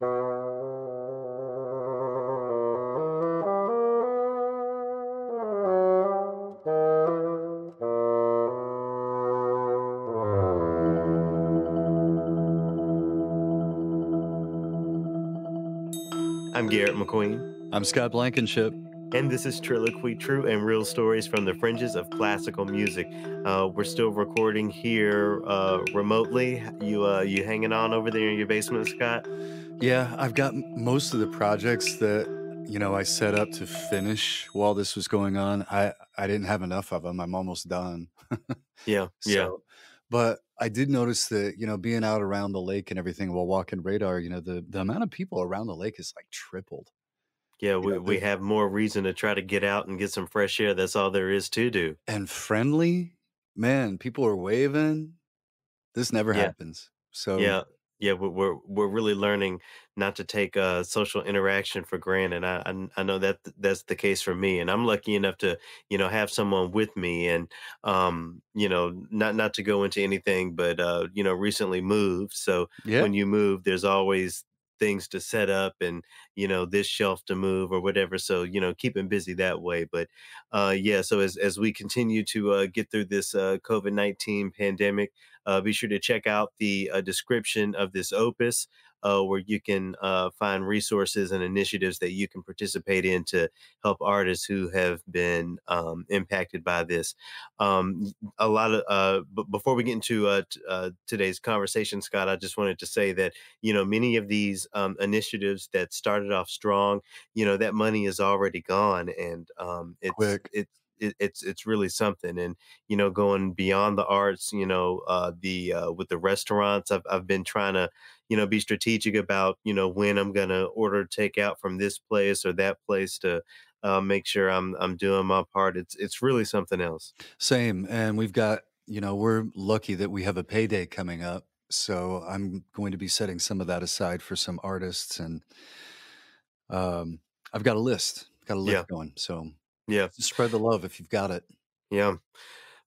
I'm Garrett McQueen, I'm Scott Blankenship. and this is Triloquy, true and real stories from the fringes of classical music. We're still recording here remotely. You hanging on over there in your basement, Scott? Yeah, I've got most of the projects that I set up to finish while this was going on. I didn't have enough of them. I'm almost done. Yeah, yeah, So, but I did notice that being out around the lake and everything while walking radar, the amount of people around the lake is like tripled. yeah. You We know, we the have more reason to try to get out and get some fresh air. That's all there is to do. and friendly, man. People are waving. This never Yeah. happens. So Yeah, yeah, we're really learning not to take, social interaction for granted. I know that that's the case for me, and I'm lucky enough to, have someone with me and, not to go into anything, but, recently moved. So yeah, when you move, there's always things to set up and, this shelf to move or whatever. So, keeping busy that way. But, yeah, so as we continue to, get through this, COVID-19 pandemic, be sure to check out the description of this opus, where you can find resources and initiatives that you can participate in to help artists who have been impacted by this. A lot of, but before we get into today's conversation, Scott, I just wanted to say that many of these initiatives that started off strong, that money is already gone, and quick. it's really something. And going beyond the arts, the with the restaurants, I've been trying to, be strategic about, when I'm gonna order takeout from this place or that place to make sure I'm doing my part. It's really something else. Same, and we've got we're lucky that we have a payday coming up, so I'm going to be setting some of that aside for some artists, and um, I've got a list Yeah, going. So yeah, spread the love if you've got it. yeah.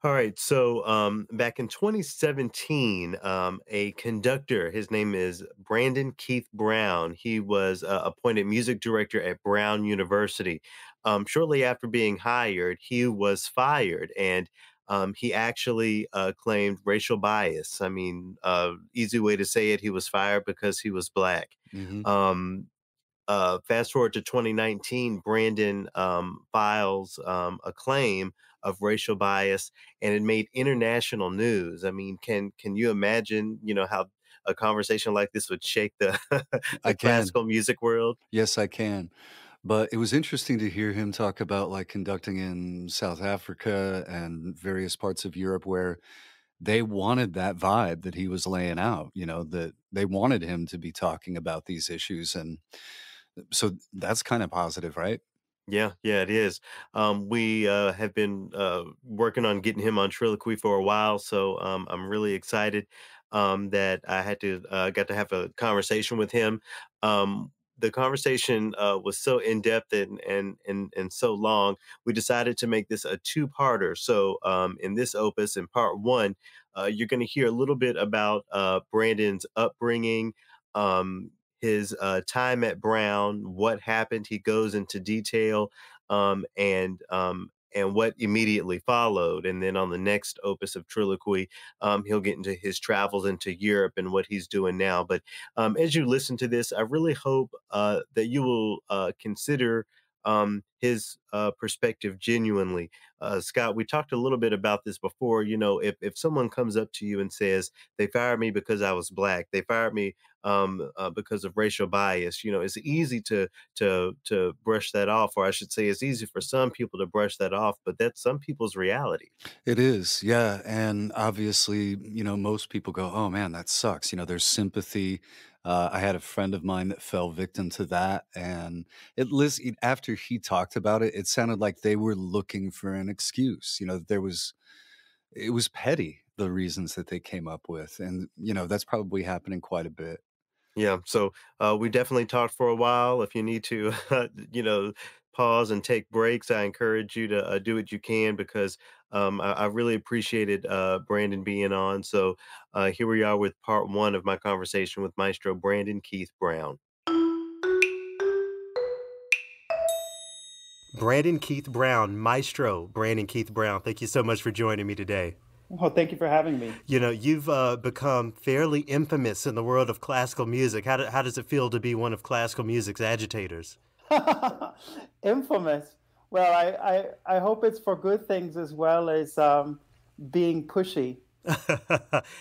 All right. So back in 2017, a conductor, his name is Brandon Keith Brown. He was appointed music director at Brown University. Shortly after being hired, he was fired, and he actually claimed racial bias. I mean, easy way to say it, he was fired because he was black. Hmm. Um, Fast forward to 2019, Brandon files a claim of racial bias, and it made international news. I mean, can you imagine, how a conversation like this would shake the I the can, classical music world? yes, I can. But it was interesting to hear him talk about like conducting in South Africa and various parts of Europe where they wanted that vibe that he was laying out. That they wanted him to be talking about these issues, and so that's kind of positive, right? Yeah, yeah, it is. We have been working on getting him on Triloquy for a while, so I'm really excited that I had to got to have a conversation with him. The conversation was so in depth and so long. We decided to make this a two-parter. So in this opus, in part one, you're going to hear a little bit about Brandon's upbringing. Um, his time at Brown, what happened. He goes into detail, and what immediately followed. And then on the next opus of Triloquy, he'll get into his travels into Europe and what he's doing now. But as you listen to this, I really hope that you will consider his perspective genuinely. Scott, we talked a little bit about this before. If someone comes up to you and says they fired me because I was black, they fired me because of racial bias. It's easy to brush that off, or I should say, it's easy for some people to brush that off, but that's some people's reality. It is, yeah, and obviously, most people go, "Oh man, that sucks." There's sympathy. I had a friend of mine that fell victim to that, and after he talked about it, it sounded like they were looking for an excuse. It was petty the reasons that they came up with, and that's probably happening quite a bit. Yeah, so we definitely talked for a while. If you need to, pause and take breaks, I encourage you to do what you can because I really appreciated Brandon being on. So here we are with part one of my conversation with Maestro Brandon Keith Brown. Brandon Keith Brown, Maestro Brandon Keith Brown. Thank you so much for joining me today. Well, thank you for having me. You know, you've become fairly infamous in the world of classical music. How does it feel to be one of classical music's agitators? Infamous. Well, I hope it's for good things as well as being pushy.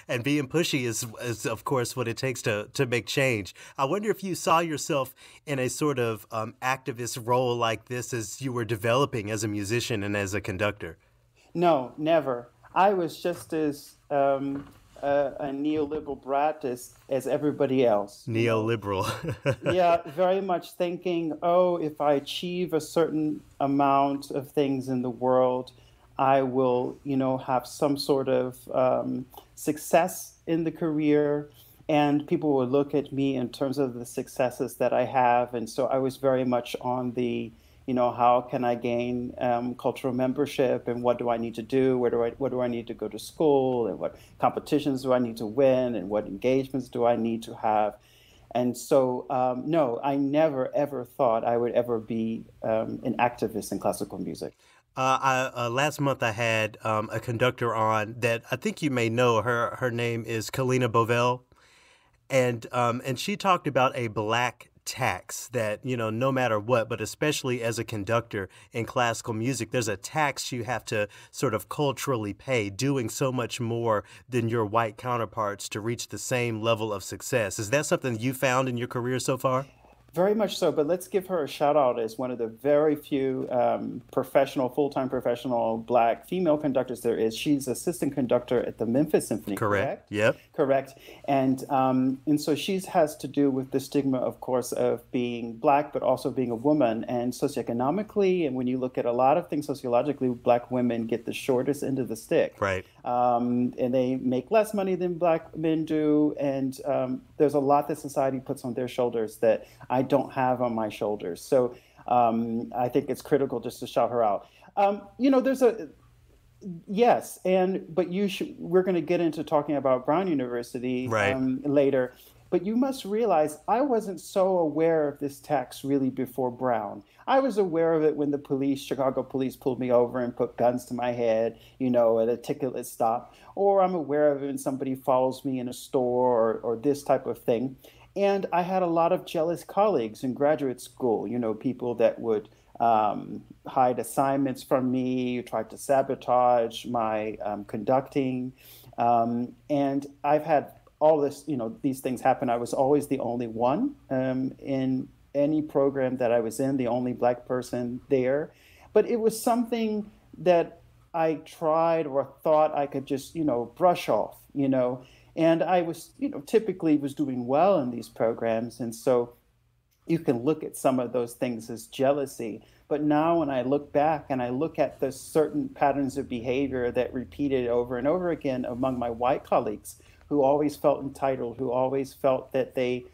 And being pushy is, of course, what it takes to make change. I wonder if you saw yourself in a sort of activist role like this as you were developing as a musician and as a conductor. No, never. I was just as a neoliberal brat as everybody else, you know. Neoliberal. Yeah, very much thinking, oh, if I achieve a certain amount of things in the world, I will, have some sort of success in the career, and people will look at me in terms of the successes that I have. And so I was very much on the, how can I gain cultural membership, and what do I need to do? What do I need to go to school, and what competitions do I need to win, and what engagements do I need to have? And so, no, I never ever thought I would ever be an activist in classical music. Last month I had a conductor on that I think you may know. Her name is Kalina Bovell, and she talked about a black tax that, no matter what, but especially as a conductor in classical music, there's a tax you have to sort of culturally pay, doing so much more than your white counterparts to reach the same level of success. Is that something you found in your career so far? Very much so, but let's give her a shout out as one of the very few full-time professional Black female conductors there is. She's assistant conductor at the Memphis Symphony, Correct. correct? Yep. Correct. And so she has to do with the stigma, of course, of being Black, but also being a woman. And socioeconomically, and when you look at a lot of things sociologically, Black women get the shortest end of the stick. Right. And they make less money than Black men do. And there's a lot that society puts on their shoulders that I don't have on my shoulders. So I think it's critical just to shout her out. There's a yes, but we're going to get into talking about Brown University Right. later. But you must realize I wasn't so aware of this tax really before Brown. I was aware of it when the Chicago police pulled me over and put guns to my head, at a ticketless stop. Or I'm aware of it when somebody follows me in a store or this type of thing. And I had a lot of jealous colleagues in graduate school, people that would hide assignments from me, tried to sabotage my conducting. And I've had all this, these things happen. I was always the only one in any program that I was in, the only Black person there. But it was something that I tried or thought I could just, brush off, And I was, typically was doing well in these programs. And so you can look at some of those things as jealousy. But now when I look back and I look at the certain patterns of behavior that repeated over and over again among my white colleagues who always felt entitled, who always felt that they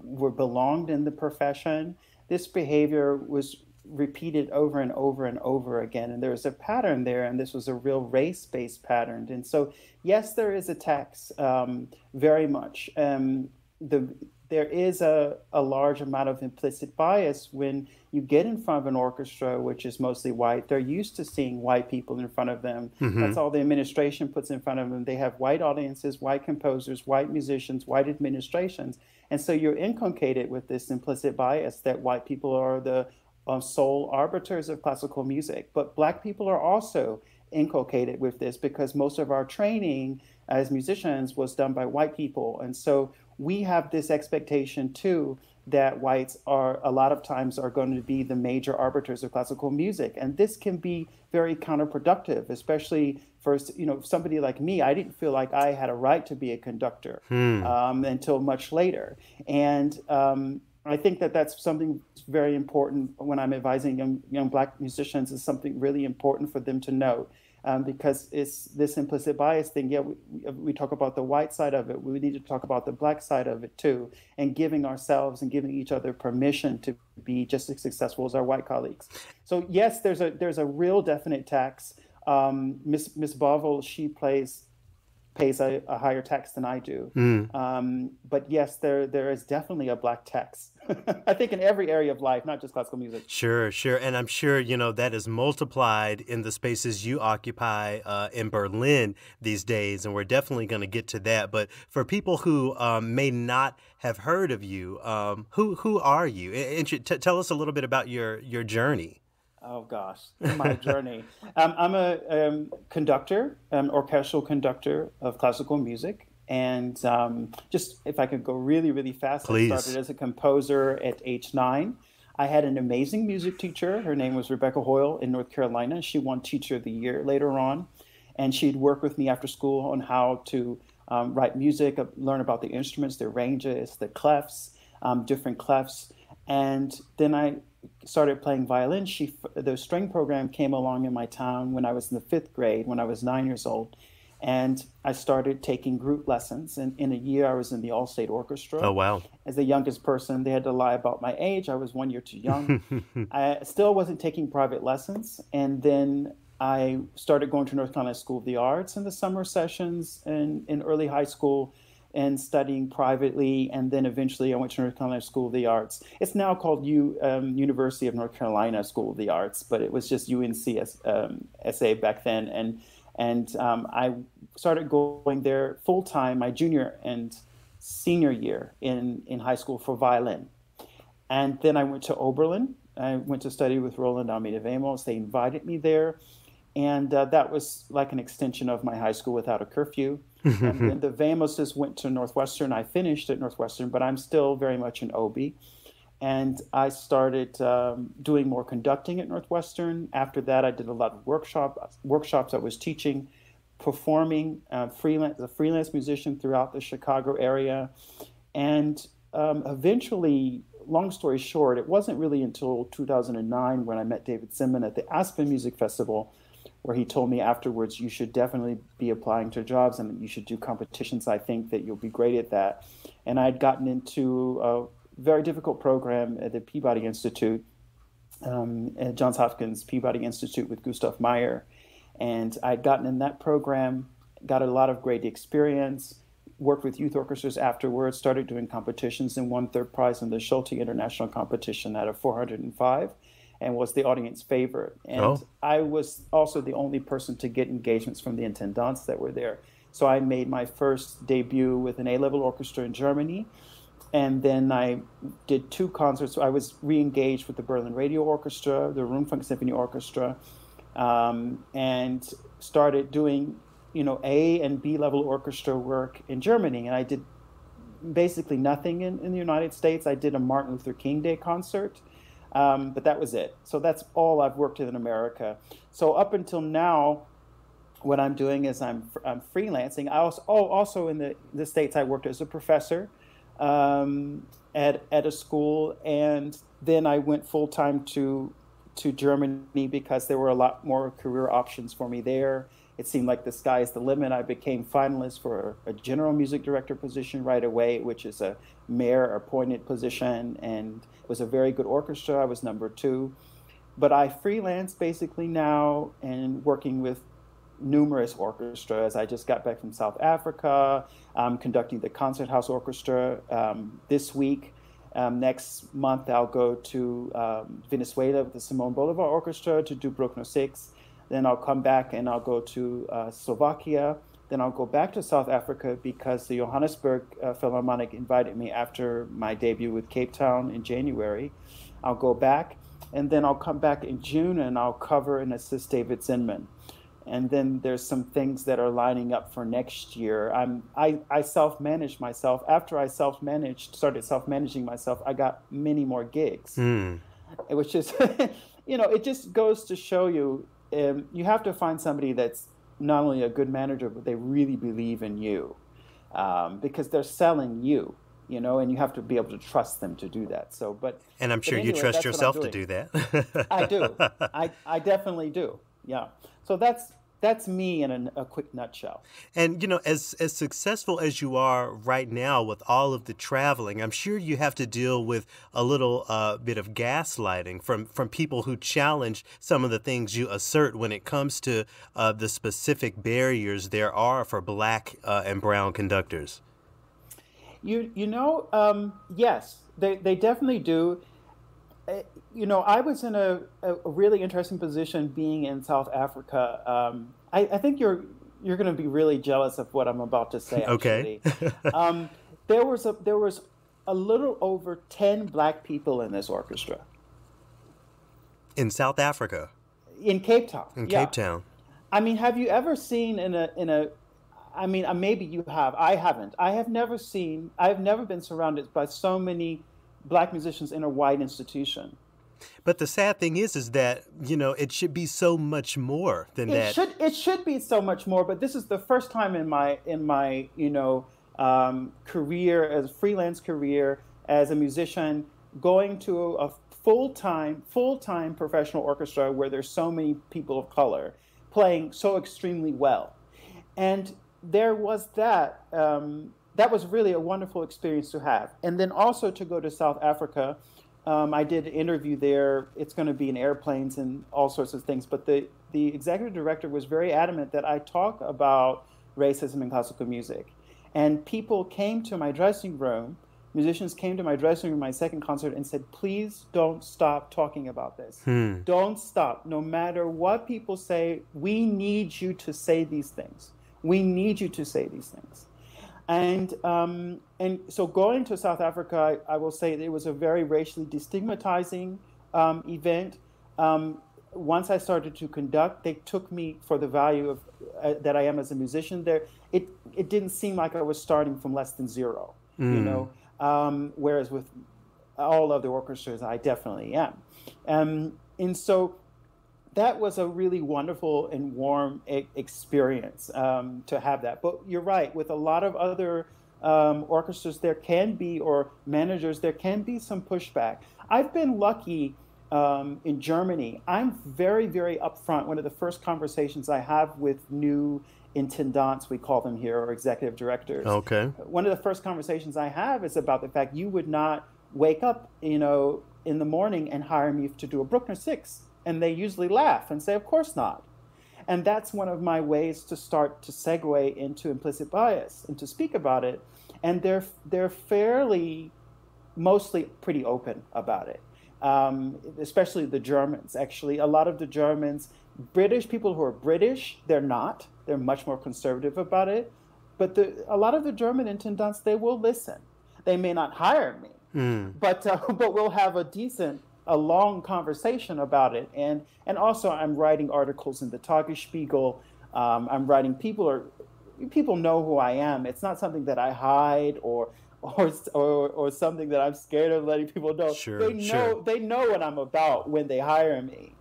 were belonged in the profession, this behavior was repeated over and over and over again. And there was a pattern there, and this was a real race-based pattern. And so, yes, there is a tax, very much. There is a large amount of implicit bias when you get in front of an orchestra, which is mostly white. They're used to seeing white people in front of them. Mm-hmm. That's all the administration puts in front of them. They have white audiences, white composers, white musicians, white administrations. And so you're inculcated with this implicit bias that white people are the sole arbiters of classical music. But Black people are also inculcated with this because most of our training as musicians was done by white people. And so we have this expectation too that whites are a lot of times are going to be the major arbiters of classical music. And this can be very counterproductive, especially for somebody like me. I didn't feel like I had a right to be a conductor until much later. And I think that that's something very important when I'm advising young Black musicians, is something really important for them to know. Because it's this implicit bias thing. Yeah, we talk about the white side of it. We need to talk about the Black side of it too, and giving ourselves and giving each other permission to be just as successful as our white colleagues. So yes, there's a real definite tax. Miss Bovell, she plays pays a higher tax than I do. Mm. But yes, there is definitely a black tax. I think in every area of life, not just classical music. Sure, sure. And I'm sure, that is multiplied in the spaces you occupy in Berlin these days. And we're definitely going to get to that. But for people who may not have heard of you, who are you? Tell us a little bit about your journey. Oh gosh, my journey. I'm a conductor, orchestral conductor of classical music. And just if I could go really, really fast, Please. I started as a composer at age 9. I had an amazing music teacher. Her name was Rebecca Hoyle in North Carolina. She won Teacher of the Year later on. And she'd work with me after school on how to write music, learn about the instruments, their ranges, the clefs, different clefs. And then I started playing violin. The string program came along in my town when I was in the 5th grade, when I was 9 years old. And I started taking group lessons. And in a year, I was in the All-State Orchestra. Oh, wow. As the youngest person, they had to lie about my age. I was 1 year too young. I still wasn't taking private lessons. And then I started going to North Carolina School of the Arts in the summer sessions and in early high school and studying privately. And then eventually I went to North Carolina School of the Arts. It's now called University of North Carolina School of the Arts, but it was just UNCSA back then. And I started going there full time my junior and senior year in high school for violin. And then I went to Oberlin. I went to study with Roland Almeida Vamos. They invited me there. And that was like an extension of my high school without a curfew. And then the Vamoses went to Northwestern. I finished at Northwestern, but I'm still very much an OB. And I started doing more conducting at Northwestern. After that, I did a lot of workshops. I was teaching, performing, as a freelance musician throughout the Chicago area. And eventually, long story short, it wasn't really until 2009 when I met David Simon at the Aspen Music Festival, where he told me afterwards, you should definitely be applying to jobs and you should do competitions. I think that you'll be great at that. And I'd gotten into a very difficult program at the Peabody Institute, at Johns Hopkins Peabody Institute with Gustav Meyer. And I'd gotten in that program, got a lot of great experience, worked with youth orchestras afterwards, started doing competitions and won 3rd prize in the Schulte International Competition out of 405 and was the audience favorite. And I was also the only person to get engagements from the intendants that were there. So I made my first debut with an A-level orchestra in Germany. And then I did 2 concerts. I was re-engaged with the Berlin Radio Orchestra, the Rundfunk Symphony Orchestra, and started doing, A and B level orchestra work in Germany. And I did basically nothing in the United States. I did a Martin Luther King Day concert, but that was it. So that's all I've worked in America. So up until now, what I'm doing is I'm freelancing. I also in the States, I worked as a professor at a school, and then I went full time to Germany because there were a lot more career options for me there. It seemed like the sky is the limit. I became finalist for a general music director position right away, which is a mayor appointed position, and it was a very good orchestra. I was number 2. But I freelance basically now and working with numerous orchestras. I just got back from South Africa. I'm conducting the Concert House Orchestra this week. Next month, I'll go to Venezuela with the Simon Bolivar Orchestra to do Bruckner 6. Then I'll come back and I'll go to Slovakia. Then I'll go back to South Africa because the Johannesburg Philharmonic invited me after my debut with Cape Town in January. I'll go back, and then I'll come back in June and I'll cover and assist David Zinman. And then there's some things that are lining up for next year. I self-manage myself. After I started self-managing myself, I got many more gigs. It was just, it just goes to show you, you have to find somebody that's not only a good manager, but they really believe in you, because they're selling you, and you have to be able to trust them to do that. And I'm sure you anyway, trust yourself to do that. I do. I definitely do. Yeah. So that's that's me in a quick nutshell. And as successful as you are right now with all of the traveling, I'm sure you have to deal with a little bit of gaslighting from people who challenge some of the things you assert when it comes to the specific barriers there are for Black and brown conductors. Yes, they definitely do. I was in a really interesting position being in South Africa. I think you're going to be really jealous of what I'm about to say. Okay. Actually, there was a little over 10 Black people in this orchestra In South Africa. in Cape Town. In Yeah. Cape Town. I mean, have you ever seen I mean, maybe you have. I haven't. I've never been surrounded by so many Black musicians in a wide institution. But the sad thing is that, it should be so much more than that. It should be so much more, but this is the first time in my career, as a freelance career, as a musician, going to a full-time professional orchestra where there's so many people of color playing so extremely well. And there was that was really a wonderful experience to have. And then also to go to South Africa. I did an interview there. It's going to be in airplanes and all sorts of things. But the executive director was very adamant that I talk about racism in classical music. And people came to my dressing room, musicians came to my dressing room, my second concert, and said, please don't stop talking about this. Don't stop. No matter what people say, we need you to say these things. We need you to say these things. And so going to South Africa, I will say that it was a very racially destigmatizing event. Once I started to conduct, they took me for the value of that I am as a musician. There, it didn't seem like I was starting from less than zero, whereas with all other orchestras, I definitely am. And so that was a really wonderful and warm experience to have that. But you're right, with a lot of other orchestras, there can be, or managers, there can be some pushback. I've been lucky in Germany. I'm very, very upfront. One of the first conversations I have with new intendants, we call them here, or executive directors. Okay. One of the first conversations I have is about the fact you would not wake up, in the morning and hire me to do a Bruckner 6. And they usually laugh and say, of course not. And that's one of my ways to start to segue into implicit bias and to speak about it. And they're fairly, mostly pretty open about it, especially the Germans. Actually, a lot of the Germans, British people who are British, they're not. They're much more conservative about it. But a lot of the German intendants, they will listen. They may not hire me, but we'll have a long conversation about it. And also I'm writing articles in the Tagesspiegel. I'm writing, people know who I am. It's not something that I hide or something that I'm scared of letting people know. They know what I'm about when they hire me.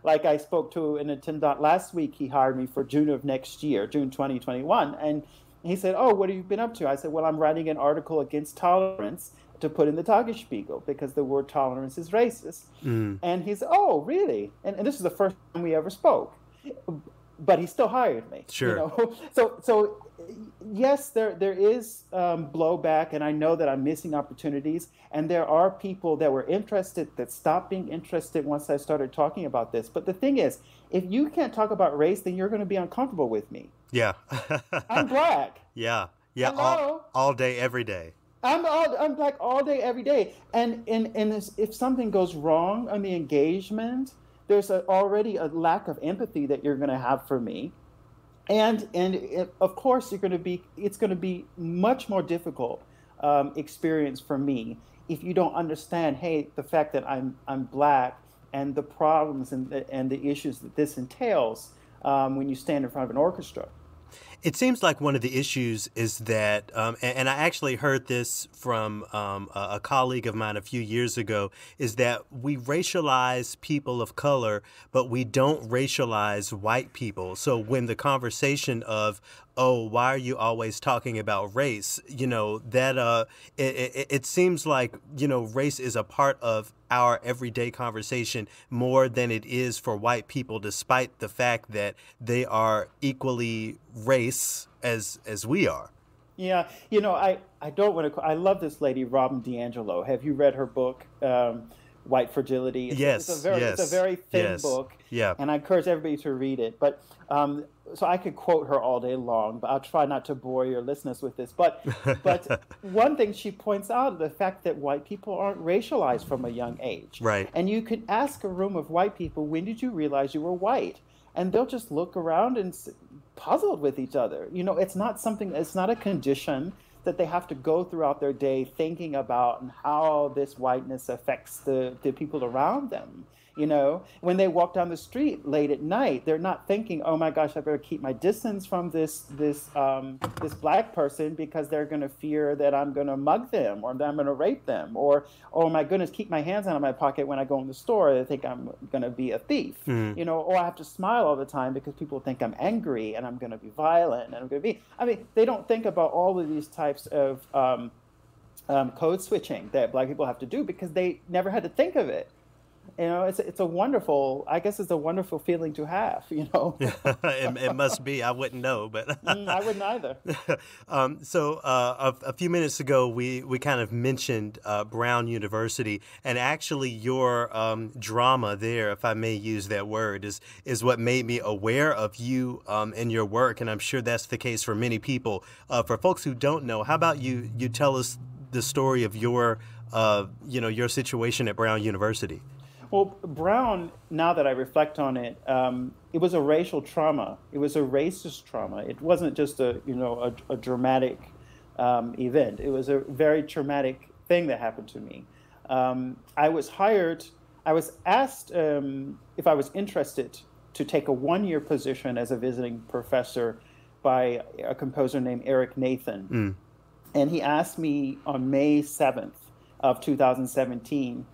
Like I spoke to an attendant last week. He hired me for June of next year, June 2021. And he said, oh, what have you been up to? I said, well, I'm writing an article against tolerance to put in the Tagesspiegel because the word tolerance is racist. And he said, oh, really? And this is the first time we ever spoke. But he still hired me. Sure. So yes, there is blowback, and I know that I'm missing opportunities. And there are people that were interested that stopped being interested once I started talking about this. But the thing is, if you can't talk about race, then you're going to be uncomfortable with me. Yeah. I'm Black. Yeah. Hello? All day, every day. I'm Black all day, every day. And if something goes wrong on the engagement, there's already a lack of empathy that you're going to have for me. And of course, it's going to be much more difficult experience for me if you don't understand, hey, the fact that I'm Black and the problems and the issues that this entails when you stand in front of an orchestra. It seems like one of the issues is that, and I actually heard this from a colleague of mine a few years ago, is that we racialize people of color, but we don't racialize white people. So when the conversation of, oh, why are you always talking about race? It seems like, race is a part of our everyday conversation more than it is for white people, despite the fact that they are equally race as we are. Yeah, I don't want to. I love this lady, Robin DiAngelo. Have you read her book, White Fragility? Yes, It's a yes, very thin yes. book, Yeah. and I encourage everybody to read it. But so I could quote her all day long, but I'll try not to bore your listeners with this. But one thing she points out, the fact that white people aren't racialized from a young age. Right. And you could ask a room of white people, when did you realize you were white? And they'll just look around and puzzled with each other. It's not something, it's not a condition that they have to go throughout their day thinking about and how this whiteness affects the people around them. When they walk down the street late at night, they're not thinking, "Oh my gosh, I better keep my distance from this black person because they're going to fear that I'm going to mug them or that I'm going to rape them, or oh my goodness, keep my hands out of my pocket when I go in the store. They think I'm going to be a thief, or I have to smile all the time because people think I'm angry and I'm going to be violent and I'm going to be." I mean, they don't think about all of these types of code switching that black people have to do because they never had to think of it. It's a wonderful, I guess it's a wonderful feeling to have, It must be. I wouldn't know, but I wouldn't either. A few minutes ago, we kind of mentioned Brown University, and actually your drama there, if I may use that word, is what made me aware of you and your work, and I'm sure that's the case for many people. For folks who don't know, how about you tell us the story of your situation at Brown University? Well, Brown, now that I reflect on it, it was a racial trauma. It was a racist trauma. It wasn't just a dramatic event. It was a very traumatic thing that happened to me. I was asked if I was interested to take a one-year position as a visiting professor by a composer named Eric Nathan. And he asked me on May 7th of 2017.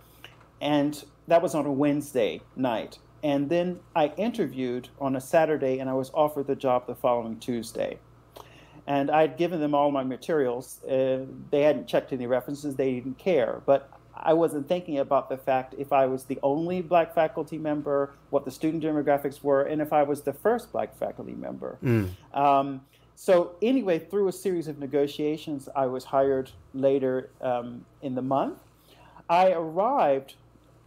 And that was on a Wednesday night. And then I interviewed on a Saturday, and I was offered the job the following Tuesday. And I'd given them all my materials. They hadn't checked any references. They didn't care. But I wasn't thinking about the fact if I was the only black faculty member, what the student demographics were, and if I was the first black faculty member. So anyway, through a series of negotiations, I was hired later in the month. I arrived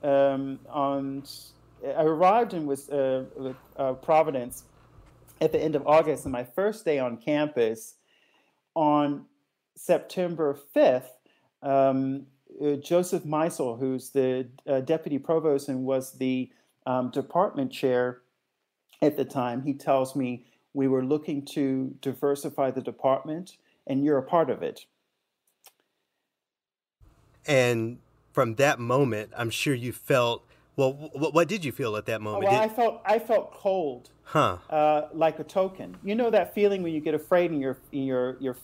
and was Providence at the end of August, and my first day on campus on September 5th, Joseph Meisel, who's the deputy provost and was the department chair at the time, he tells me, "We were looking to diversify the department, and you're a part of it." And from that moment, I'm sure you felt, well, what did you feel at that moment? Well, I felt cold, like a token. You know that feeling when you get afraid and your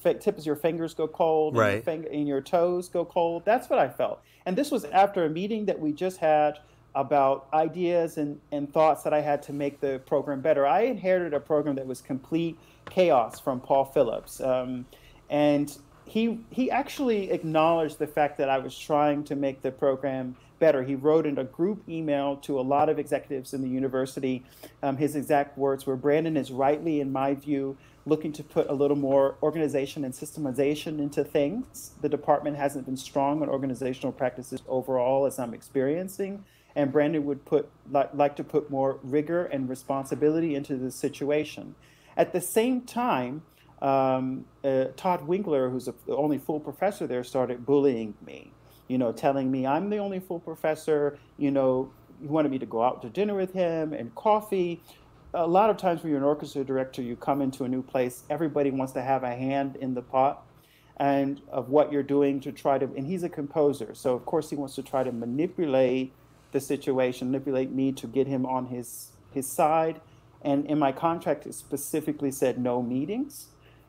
tips of your fingers go cold, right, and your toes go cold. That's what I felt. And this was after a meeting that we just had about ideas and thoughts that I had to make the program better. I inherited a program that was complete chaos from Paul Phillips, and he actually acknowledged the fact that I was trying to make the program better. He wrote in a group email to a lot of executives in the university. His exact words were, "Brandon is rightly, in my view, looking to put a little more organization and systemization into things. The department hasn't been strong on organizational practices overall, as I'm experiencing. And Brandon would like to put more rigor and responsibility into the situation." At the same time, Todd Winkler, who's the only full professor there, started bullying me, telling me I'm the only full professor. He wanted me to go out to dinner with him and coffee. A lot of times when you're an orchestra director, you come into a new place, everybody wants to have a hand in the pot and of what you're doing to try to, and he's a composer, so of course he wants to try to manipulate the situation, manipulate me to get him on his side. And in my contract, it specifically said no meetings.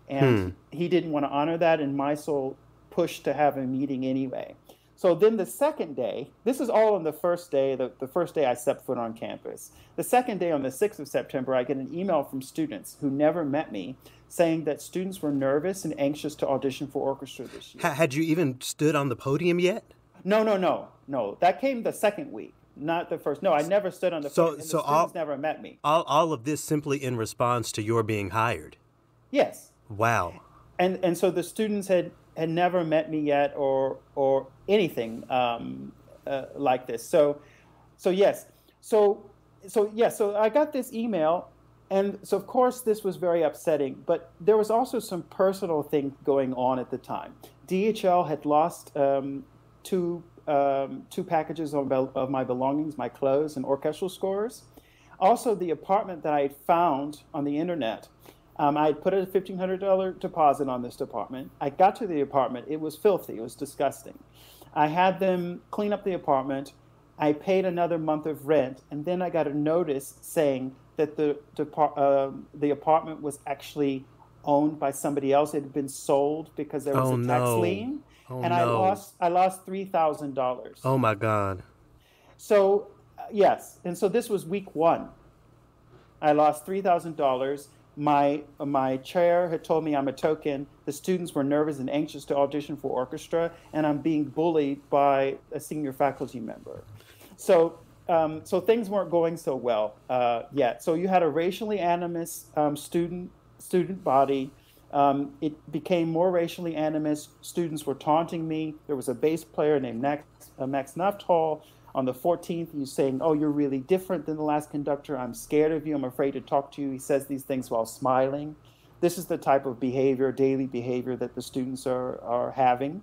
And Hmm. he didn't want to honor that, and Meisel pushed to have a meeting anyway. So then the second day, this is all on the first day, the first day I stepped foot on campus. The second day, on the 6th of September, I get an email from students who never met me saying that students were nervous and anxious to audition for orchestra this year. Had you even stood on the podium yet? No. That came the second week, not the first. No, I never stood on the podium, and the students never met me. All of this simply in response to your being hired. Yes. Wow. And so the students had never met me yet or anything like this. So I got this email, and so of course this was very upsetting. But there was also some personal thing going on at the time. DHL had lost two packages of my belongings, my clothes and orchestral scores. Also, the apartment that I had found on the internet. I had put a $1,500 deposit on this apartment. I got to the apartment. It was filthy. It was disgusting. I had them clean up the apartment. I paid another month of rent, and then I got a notice saying that the apartment was actually owned by somebody else. It had been sold because there was a tax lien, and I lost $3,000. Oh my God! So yes, and so this was week one. I lost $3,000. My chair had told me I'm a token. The students were nervous and anxious to audition for orchestra, and I'm being bullied by a senior faculty member. So things weren't going so well yet. So you had a racially animus student body. It became more racially animus. Students were taunting me. There was a bass player named Max Nafthal. On the 14th, he's saying, "Oh, you're really different than the last conductor. I'm scared of you. I'm afraid to talk to you." He says these things while smiling. This is the type of behavior, daily behavior, that the students are having.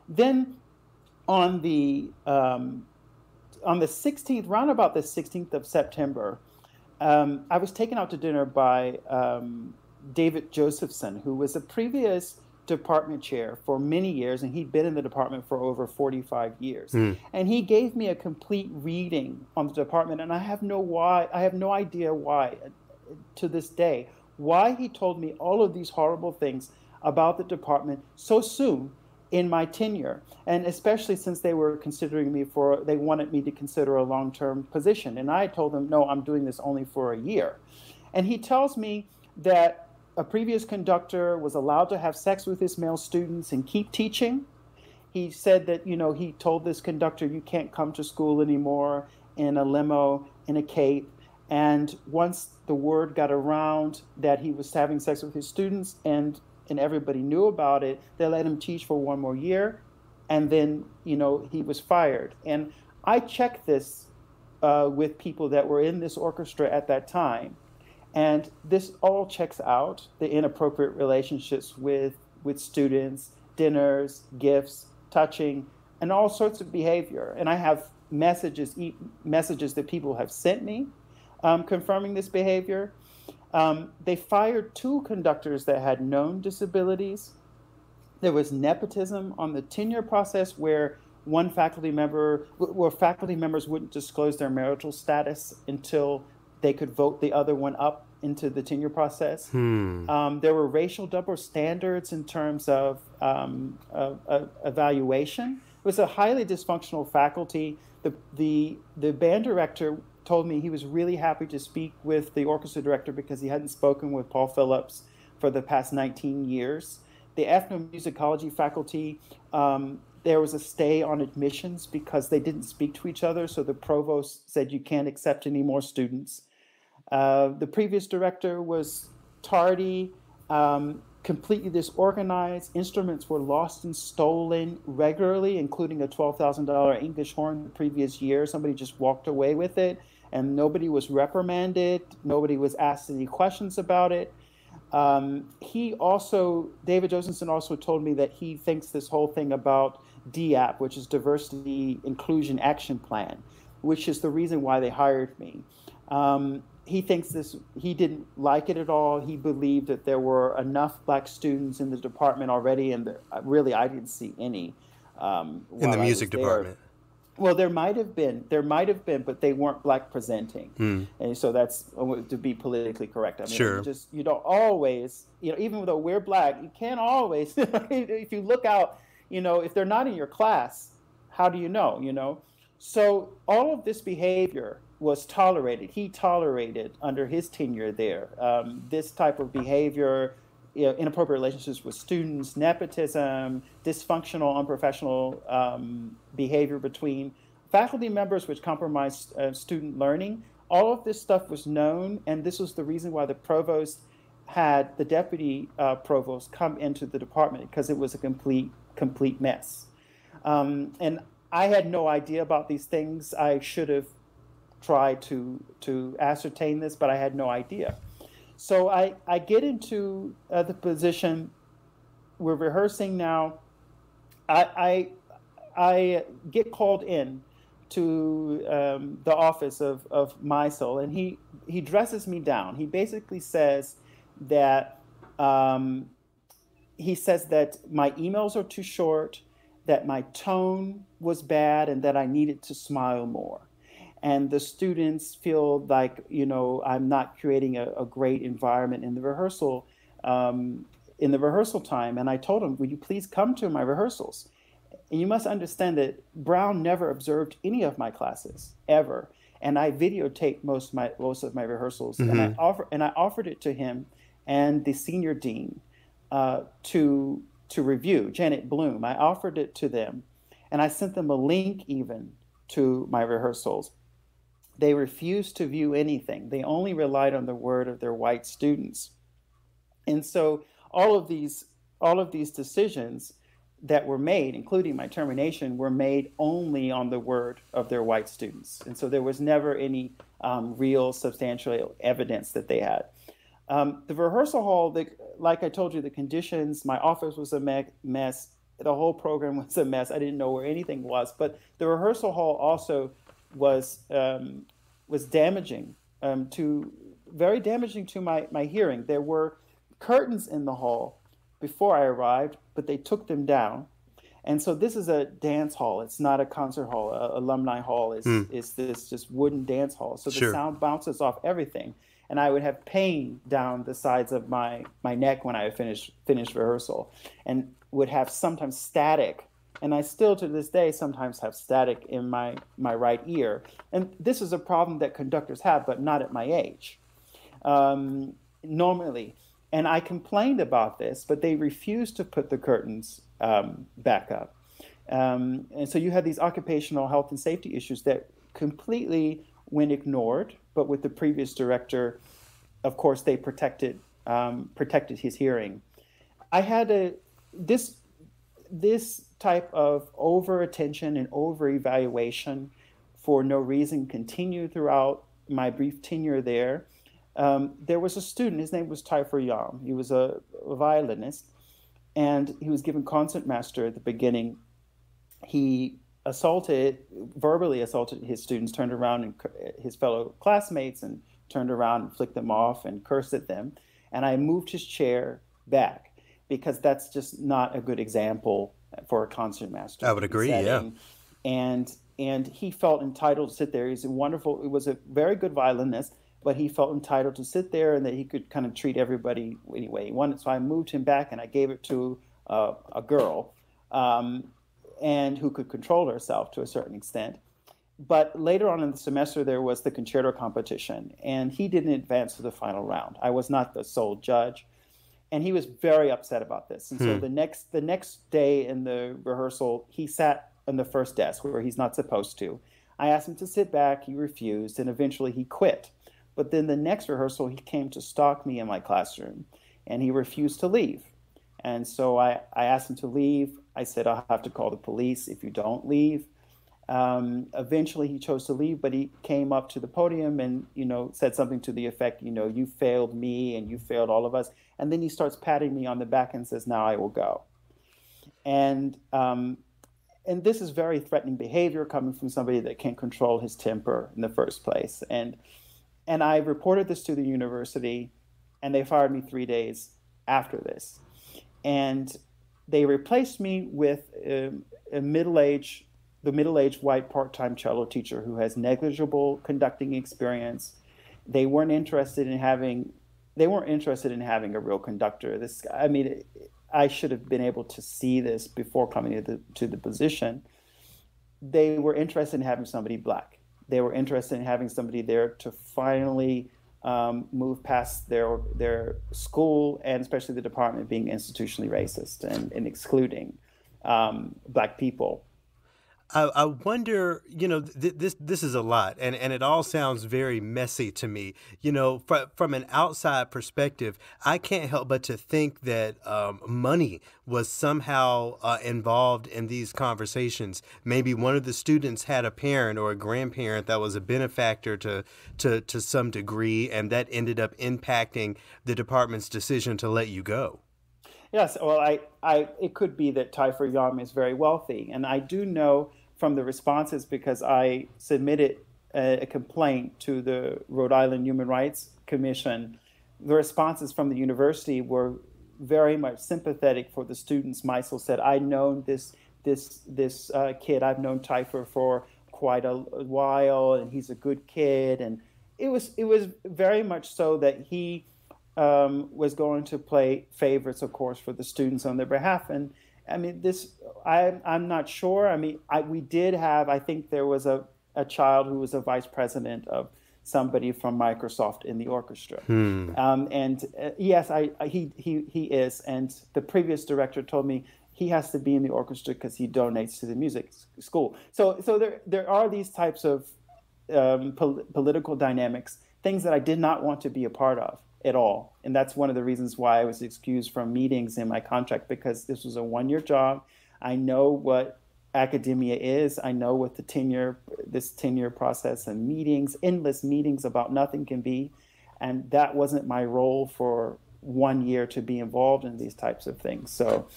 Then on the 16th, round about the 16th of September, I was taken out to dinner by David Josephson, who was a previous department chair for many years, and he'd been in the department for over 45 years. And he gave me a complete reading on the department, and I have no idea why, to this day, why he told me all of these horrible things about the department so soon in my tenure, and especially since they were considering me they wanted me to consider a long-term position. And I told them, no, I'm doing this only for a year. And he tells me that a previous conductor was allowed to have sex with his male students and keep teaching. He said that, he told this conductor, you can't come to school anymore in a limo, in a cape. And once the word got around that he was having sex with his students and everybody knew about it, they let him teach for one more year. And then, he was fired. And I checked this with people that were in this orchestra at that time. And this all checks out: the inappropriate relationships with students, dinners, gifts, touching, and all sorts of behavior. And I have messages that people have sent me confirming this behavior. They fired two conductors that had known disabilities. There was nepotism on the tenure process where faculty members wouldn't disclose their marital status until they could vote the other one up into the tenure process. There were racial double standards in terms of evaluation. It was a highly dysfunctional faculty. The band director told me he was really happy to speak with the orchestra director because he hadn't spoken with Paul Phillips for the past 19 years. The ethnomusicology faculty, there was a stay on admissions because they didn't speak to each other. So the provost said, you can't accept any more students. The previous director was tardy, completely disorganized. Instruments were lost and stolen regularly, including a $12,000 English horn the previous year. Somebody just walked away with it, and nobody was reprimanded. Nobody was asked any questions about it. David Josephson also told me that he thinks this whole thing about DAP, which is Diversity Inclusion Action Plan, which is the reason why they hired me. He thinks he didn't like it at all. He believed that there were enough Black students in the department already, and really I didn't see any. In the music department. Well, there might have been, but they weren't black presenting, Mm, and so that's to be politically correct. I mean, sure. you don't always, even though we're black, you can't always. If you look out, if they're not in your class, how do you know? So all of this behavior was tolerated. He tolerated under his tenure there this type of behavior, inappropriate relationships with students, nepotism, dysfunctional, unprofessional behavior between faculty members, which compromised student learning. All of this stuff was known, and this was the reason why the provost had the deputy provost come into the department, because it was a complete mess. And I had no idea about these things. I should have tried to ascertain this, but I had no idea. So I get into the position. We're rehearsing now. I get called in to the office of Meisel, and he dresses me down. He basically says that my emails are too short, that my tone was bad, and that I needed to smile more. And the students feel like, I'm not creating a great environment in the rehearsal time. And I told him, would you please come to my rehearsals? And you must understand that Brown never observed any of my classes ever. And I videotaped most of my rehearsals, and Hmm. I offered it to him and the senior dean to review, Janet Bloom. I offered it to them, and I sent them a link even to my rehearsals. They refused to view anything. They only relied on the word of their white students. And so all of these decisions that were made, including my termination, were made only on the word of their white students. And so there was never any real substantial evidence that they had. The rehearsal hall, like I told you, the conditions, my office was a mess. The whole program was a mess. I didn't know where anything was. But the rehearsal hall also was damaging, very damaging to my hearing. There were curtains in the hall before I arrived, but they took them down. And so this is a dance hall. It's not a concert hall. Alumni hall Mm, is this just wooden dance hall. So the sure. sound bounces off everything. And I would have pain down the sides of my neck when I finished rehearsal, and would have sometimes static. And I still to this day sometimes have static in my right ear. And this is a problem that conductors have, but not at my age. Normally. And I complained about this, but they refused to put the curtains back up. And so you had these occupational health and safety issues that completely went ignored. But with the previous director, of course, they protected his hearing. I had this type of over attention and over evaluation for no reason continued throughout my brief tenure there. There was a student, his name was Typher Young. He was a violinist, and he was given concertmaster at the beginning. He verbally assaulted his students, turned around and his fellow classmates, and turned around and flicked them off and cursed at them. And I moved his chair back, because that's just not a good example for a concertmaster I would agree. Yeah. setting. And he felt entitled to sit there. He was a very good violinist, but he felt entitled to sit there, and that he could kind of treat everybody any way he wanted. So I moved him back, and I gave it to a girl, and who could control herself to a certain extent. But later on in the semester, there was the concerto competition, and he didn't advance to the final round. I was not the sole judge, and he was very upset about this. And so Hmm. the next day in the rehearsal, he sat on the first desk where he's not supposed to. I asked him to sit back. He refused, and eventually he quit. But then the next rehearsal, he came to stalk me in my classroom, and he refused to leave. And so I asked him to leave. I said, I'll have to call the police if you don't leave. Eventually he chose to leave, but he came up to the podium and, said something to the effect, you failed me and you failed all of us. And then he starts patting me on the back and says, now I will go. And this is very threatening behavior coming from somebody that can't control his temper in the first place. And I reported this to the university, and they fired me 3 days after this. And they replaced me with a middle-aged the middle-aged white part-time cello teacher who has negligible conducting experience. They weren't interested in having a real conductor. I mean, I should have been able to see this before coming to the position. They were interested in having somebody black. They were interested in having somebody there to finally move past their school, and especially the department being institutionally racist and excluding black people. I wonder, this is a lot, and it all sounds very messy to me. From an outside perspective, I can't help but to think that money was somehow involved in these conversations. Maybe one of the students had a parent or a grandparent that was a benefactor to some degree, and that ended up impacting the department's decision to let you go. Yes, well, it could be that Taifer Yam is very wealthy, and I do know from the responses, because I submitted a complaint to the Rhode Island Human Rights Commission. The responses from the university were very much sympathetic for the students. Meisel said, "I've known this kid. I've known Taifer for quite a while, and he's a good kid." And it was very much so that he was going to play favorites, of course, for the students on their behalf. And I mean, I'm not sure. I mean, we did have, I think there was a child who was a vice president of somebody from Microsoft in the orchestra. Yes, he is. And the previous director told me he has to be in the orchestra because he donates to the music school. So there are these types of political dynamics, things that I did not want to be a part of at all. And that's one of the reasons why I was excused from meetings in my contract, because this was a one-year job. I know what academia is. I know what this tenure process and meetings, endless meetings about nothing can be. And that wasn't my role for 1 year to be involved in these types of things. So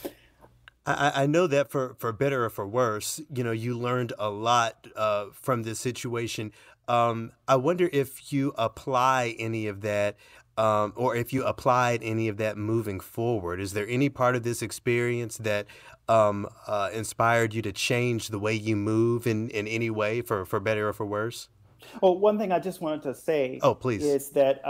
I know that for better or for worse, you learned a lot from this situation. I wonder if you apply any of that, or if you applied any of that moving forward. Is there any part of this experience that inspired you to change the way you move in any way, for better or for worse? Well, one thing I just wanted to say, oh, please, is that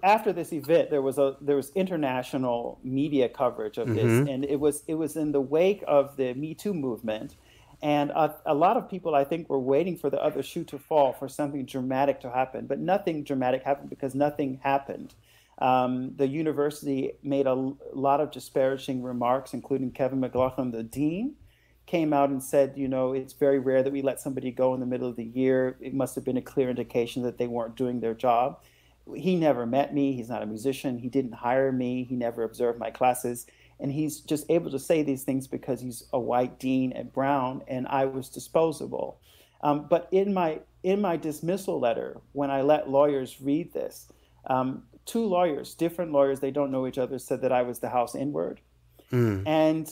after this event, there was international media coverage of this, and it was in the wake of the Me Too movement. And a lot of people, I think, were waiting for the other shoe to fall, for something dramatic to happen. But nothing dramatic happened, because nothing happened. The university made a lot of disparaging remarks, including Kevin McLaughlin, the dean, came out and said, it's very rare that we let somebody go in the middle of the year. It must have been a clear indication that they weren't doing their job. He never met me. He's not a musician. He didn't hire me. He never observed my classes. And he's just able to say these things because he's a white dean at Brown, and I was disposable. But in my dismissal letter, when I let lawyers read this, two lawyers, different lawyers, they don't know each other, said that I was the house N-word. And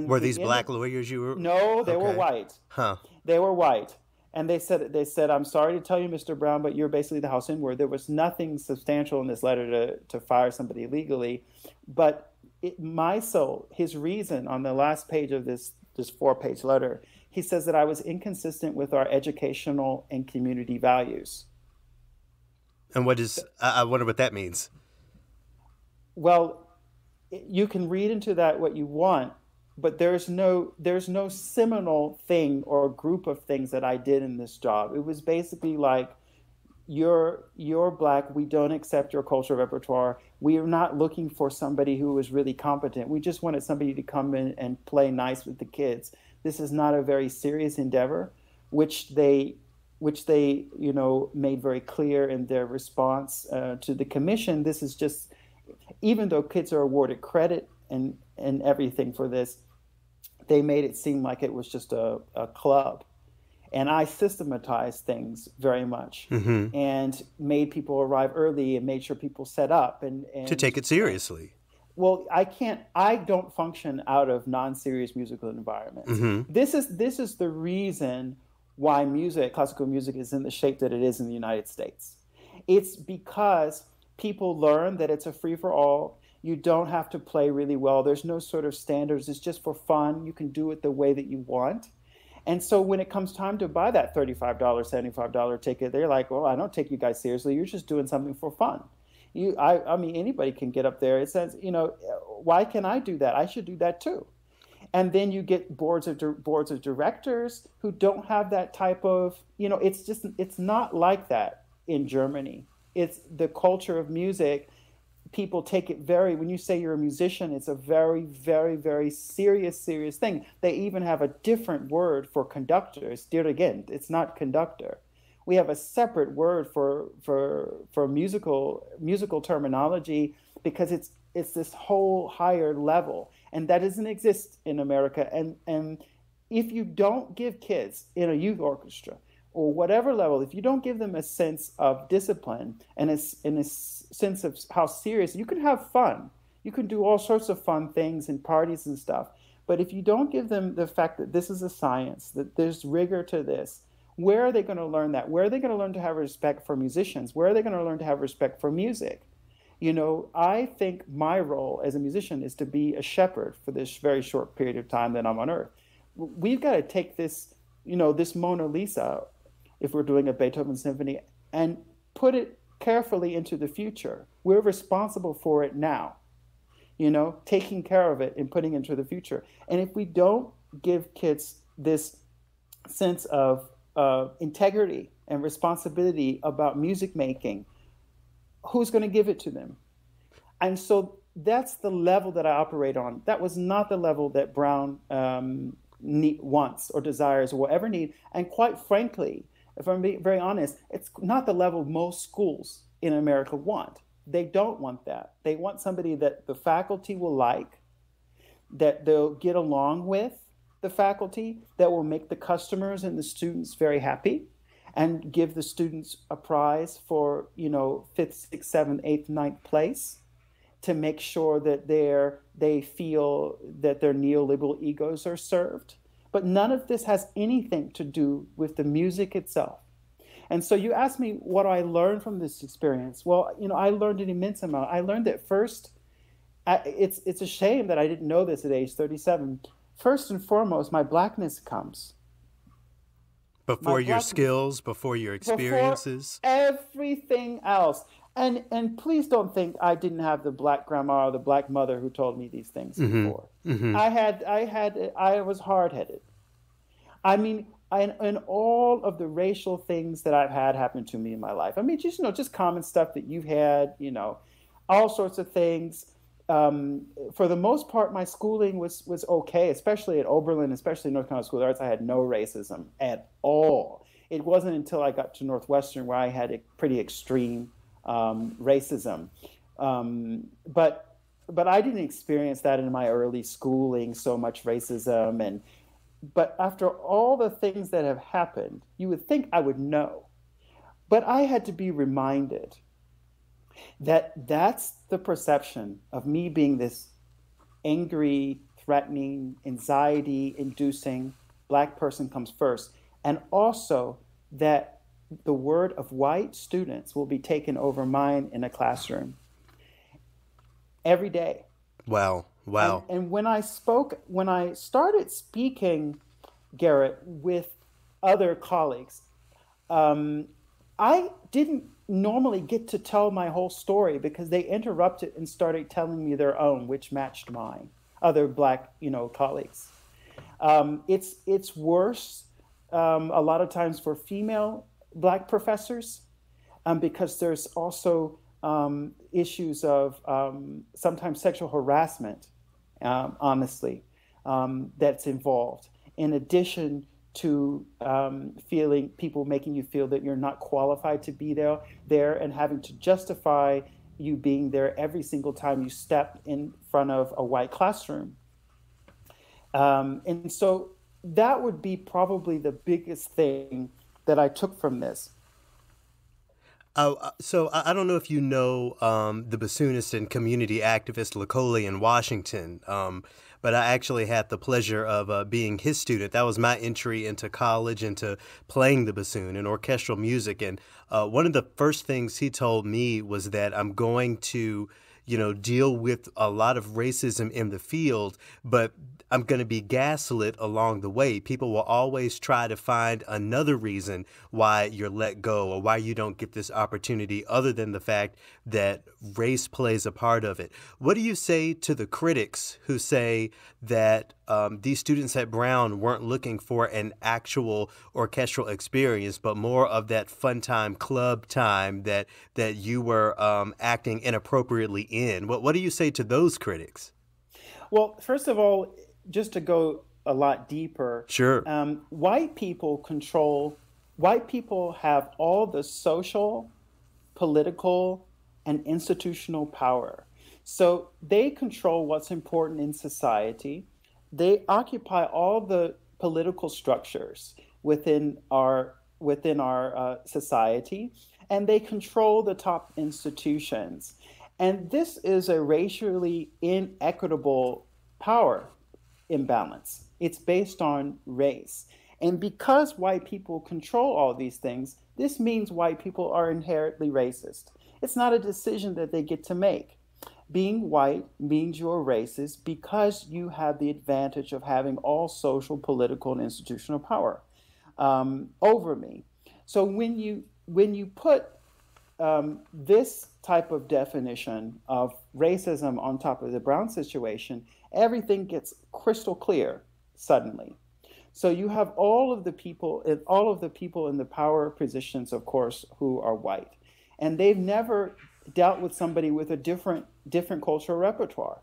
were these black lawyers you were? No, they were white. Huh. They were white. And they said, "I'm sorry to tell you, Mr. Brown, but you're basically the house N-word." There was nothing substantial in this letter to fire somebody legally. But Meisel, his reason on the last page of this 4-page letter, he says that I was inconsistent with our educational and community values. And I wonder what that means. Well, you can read into that what you want, but there's no seminal thing or group of things that I did in this job. It was basically like, you're black, we don't accept your cultural repertoire. We are not looking for somebody who is really competent. We just wanted somebody to come in and play nice with the kids. This is not a very serious endeavor, which they made very clear in their response to the commission. This is just, even though kids are awarded credit and everything for this, they made it seem like it was just a club. And I systematized things very much, and made people arrive early, and made sure people set up and to take it seriously. Well, I don't function out of non-serious musical environments. This is the reason why classical music is in the shape that it is in the United States. It's because people learn that it's a free-for-all. You don't have to play really well. There's no sort of standards. It's just for fun. You can do it the way that you want. And so when it comes time to buy that $35, $75 ticket, they're like, well, I don't take you guys seriously. You're just doing something for fun. I mean, anybody can get up there. It says, why can I do that? I should do that too. And then you get boards of directors who don't have that type of, it's not like that in Germany. It's the culture of music. People take it when you say you're a musician, it's a very, very, very serious thing. They even have a different word for conductors. Dirigent, it's not conductor. We have a separate word for musical terminology because it's this whole higher level, and that doesn't exist in America. And if you don't give kids in a youth orchestra or whatever level, if you don't give them a sense of discipline and a sense of how serious, you can have fun. You can do all sorts of fun things and parties and stuff. But if you don't give them the fact that this is a science, that there's rigor to this, where are they going to learn that? Where are they going to learn to have respect for musicians? Where are they going to learn to have respect for music? I think my role as a musician is to be a shepherd for this very short period of time that I'm on Earth. We've got to take this, this Mona Lisa, if we're doing a Beethoven symphony, and put it carefully into the future. We're responsible for it now, taking care of it and putting it into the future. And if we don't give kids this sense of integrity and responsibility about music making, who's going to give it to them? And so that's the level that I operate on. That was not the level that Brown wants or desires or will ever need. And quite frankly, if I'm being very honest, it's not the level most schools in America want. They don't want that. They want somebody that the faculty will like, that they'll get along with the faculty, that will make the customers and the students very happy, and give the students a prize for, 5th, 6th, 7th, 8th, 9th place, to make sure that they feel that their neoliberal egos are served. But none of this has anything to do with the music itself. And so you asked me what I learned from this experience. Well, I learned an immense amount. I learned that first, it's a shame that I didn't know this at age 37. First and foremost, my blackness comes. Before your skills, before your experiences? Before everything else. And please don't think I didn't have the black grandma or the black mother who told me these things before. Mm-hmm. I was hard-headed. I mean, in all of the racial things that I've had happen to me in my life. I mean, just common stuff that you've had, all sorts of things. For the most part, my schooling was okay, especially at Oberlin, especially North Carolina School of the Arts. I had no racism at all. It wasn't until I got to Northwestern where I had a pretty extreme racism. But I didn't experience that in my early schooling, so much racism. But after all the things that have happened, you would think I would know. But I had to be reminded that that's the perception of me being this angry, threatening, anxiety-inducing black person comes first. And also that the word of white students will be taken over mine in a classroom every day. Wow. And when I started speaking, Garrett, with other colleagues, I didn't normally get to tell my whole story because they interrupted and started telling me their own, which matched mine, other black, colleagues. It's worse a lot of times for female black professors because there's also issues of sometimes sexual harassment, honestly, that's involved. In addition to people making you feel that you're not qualified to be there and having to justify you being there every single time you step in front of a white classroom. And so that would be probably the biggest thing that I took from this. So I don't know if you know the bassoonist and community activist TRILLOQUY in Washington, but I actually had the pleasure of being his student. That was my entry into college, into playing the bassoon and orchestral music. And one of the first things he told me was that I'm going to deal with a lot of racism in the field, but I'm going to be gaslit along the way. People will always try to find another reason why you're let go or why you don't get this opportunity other than the fact that race plays a part of it. What do you say to the critics who say that these students at Brown weren't looking for an actual orchestral experience, but more of that fun time, club time that you were acting inappropriately in? What do you say to those critics? Well, first of all, just to go a lot deeper, Sure. white people have all the social, political, and institutional power. So they control what's important in society. They occupy all the political structures within our society, and they control the top institutions. And this is a racially inequitable power imbalance. It's based on race. And because white people control all these things, this means white people are inherently racist. It's not a decision that they get to make. Being white means you're racist because you have the advantage of having all social, political, and institutional power over me. So when you put this type of definition of racism on top of the Brown situation, everything gets crystal clear suddenly. So you have all of the people in the power positions, of course, who are white, and they've never dealt with somebody with a different cultural repertoire.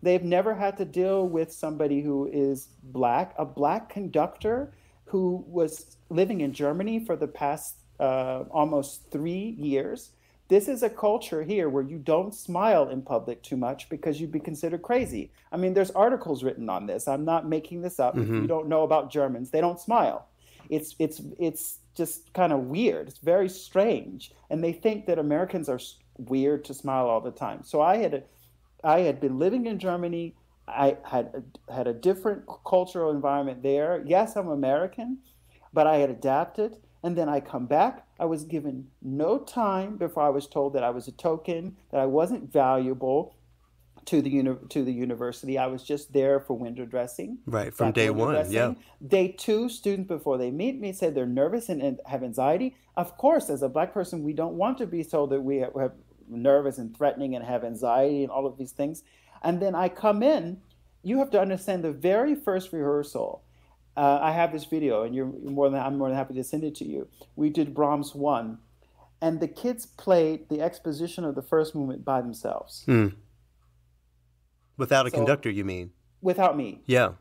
They've never had to deal with somebody who is black, a black conductor who was living in Germany for the past almost 3 years. This is a culture here where you don't smile in public too much because you'd be considered crazy. I mean, there's articles written on this. I'm not making this up. If you don't know about Germans, they don't smile. It's just kind of weird. It's very strange. And they think that Americans are weird to smile all the time. So I had been living in Germany. I had a different cultural environment there. Yes, I'm American, but I had adapted. And then I come back. I was given no time before I was told that I was a token, that I wasn't valuable to the university. I was just there for window dressing. Right, from day one, dressing. Yeah. Day two, students before they meet me say they're nervous and have anxiety. Of course, as a black person, we don't want to be told that we have nervous and threatening and have anxiety and all of these things. And then I come in. You have to understand the very first rehearsal. I have this video, and I'm more than happy to send it to you. We did Brahms 1, and the kids played the exposition of the first movement by themselves. Without a conductor, you mean? Without me. Yeah.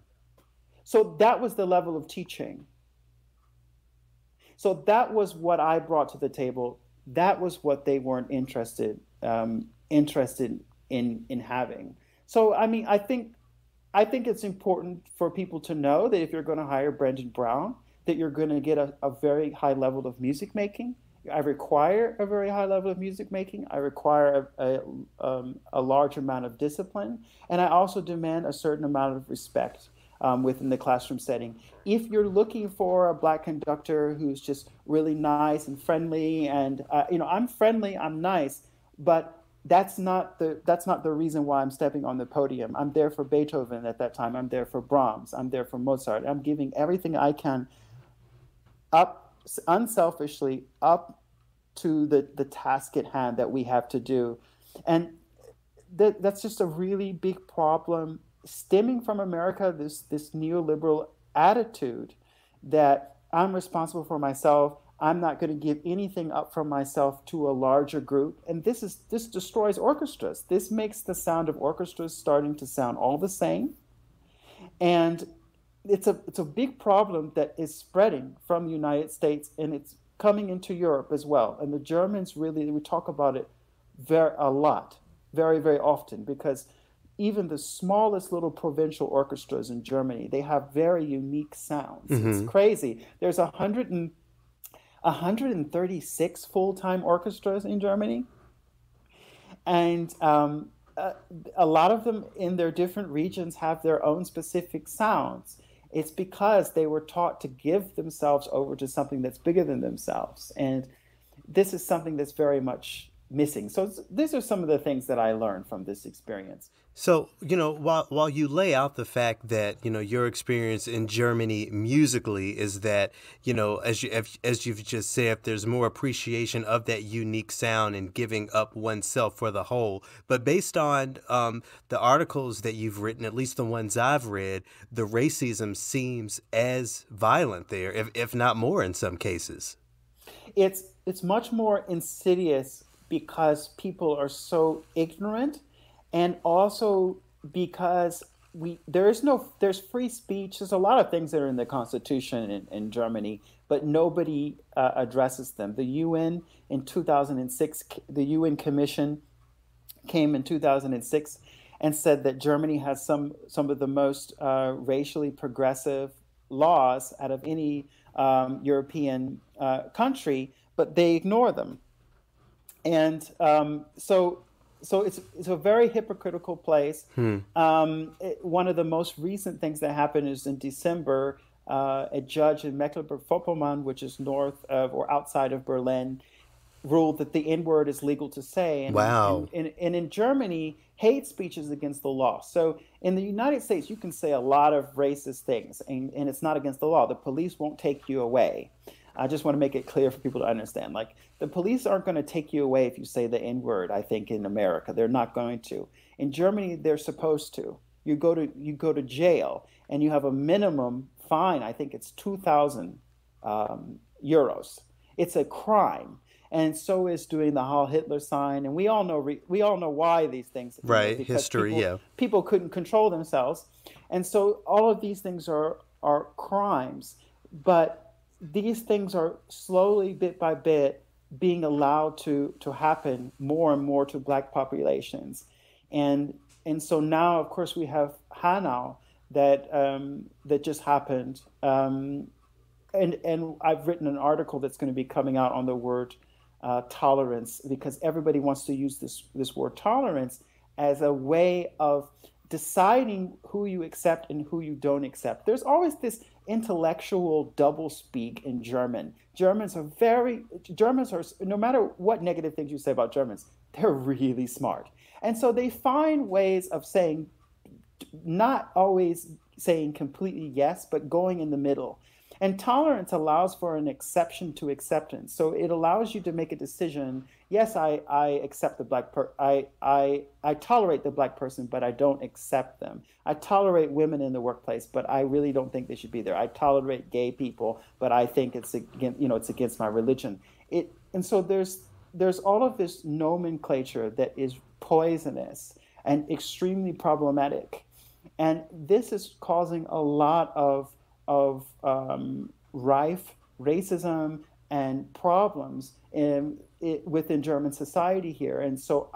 So that was the level of teaching. So that was what I brought to the table. That was what they weren't interested in having. So, I mean, I think it's important for people to know that if you're going to hire Brandon Brown, that you're going to get a very high level of music making. I require a very high level of music making. I require a large amount of discipline. And I also demand a certain amount of respect within the classroom setting. If you're looking for a black conductor who's just really nice and friendly, and I'm friendly, I'm nice, but that's not the reason why I'm stepping on the podium. I'm there for Beethoven at that time. I'm there for Brahms. I'm there for Mozart. I'm giving everything I can unselfishly up to the task at hand that we have to do. And that's just a really big problem stemming from America, this neoliberal attitude that I'm responsible for myself. I'm not going to give anything up from myself to a larger group. And this destroys orchestras. This makes the sound of orchestras starting to sound all the same. And it's a big problem that is spreading from the United States, and it's coming into Europe as well. And the Germans we talk about it a lot, very, very often, because even the smallest little provincial orchestras in Germany, they have very unique sounds. It's crazy. There's 136 full-time orchestras in Germany, and a lot of them in their different regions have their own specific sounds. It's because they were taught to give themselves over to something that's bigger than themselves, and this is something that's very much missing. So these are some of the things that I learned from this experience. So, while you lay out the fact that, your experience in Germany musically is that, as you've just said, there's more appreciation of that unique sound and giving up oneself for the whole. But based on the articles that you've written, at least the ones I've read, the racism seems as violent there, if not more in some cases. It's much more insidious because people are so ignorant, and also because there's free speech. There's a lot of things that are in the Constitution in Germany, but nobody addresses them. The UN in 2006, the UN Commission came in 2006 and said that Germany has some of the most racially progressive laws out of any European country, but they ignore them. And so it's a very hypocritical place. One of the most recent things that happened is in December, a judge in Mecklenburg-Vorpommern, which is north of or outside of Berlin, ruled that the N-word is legal to say. And, Wow. and in Germany, hate speech is against the law. So in the United States, you can say a lot of racist things, and it's not against the law. The police won't take you away. I just want to make it clear for people to understand. Like, the police aren't going to take you away if you say the N-word, I think, in America. They're not going to. In Germany, they're supposed to. You go to jail, and you have a minimum fine. I think it's 2,000 euros. It's a crime. And so is doing the Heil Hitler sign. And we all know why these things. Right, because history, yeah. People couldn't control themselves. And so all of these things are crimes. But these things are slowly, bit by bit, being allowed to happen more and more to Black populations. And so now, of course, we have Hanau that just happened. And I've written an article that's going to be coming out on the word tolerance, because everybody wants to use this word tolerance as a way of deciding who you accept and who you don't accept. There's always this intellectual doublespeak in German. Germans are, no matter what negative things you say about Germans, they're really smart. And so they find ways of saying, not always saying completely yes, but going in the middle. And tolerance allows for an exception to acceptance. So it allows you to make a decision. Yes, I accept the I tolerate the Black person, but I don't accept them. I tolerate women in the workplace, but I really don't think they should be there. I tolerate gay people, but I think it's against my religion. And so there's all of this nomenclature that is poisonous and extremely problematic. And this is causing a lot of rife racism and problems within German society here. And so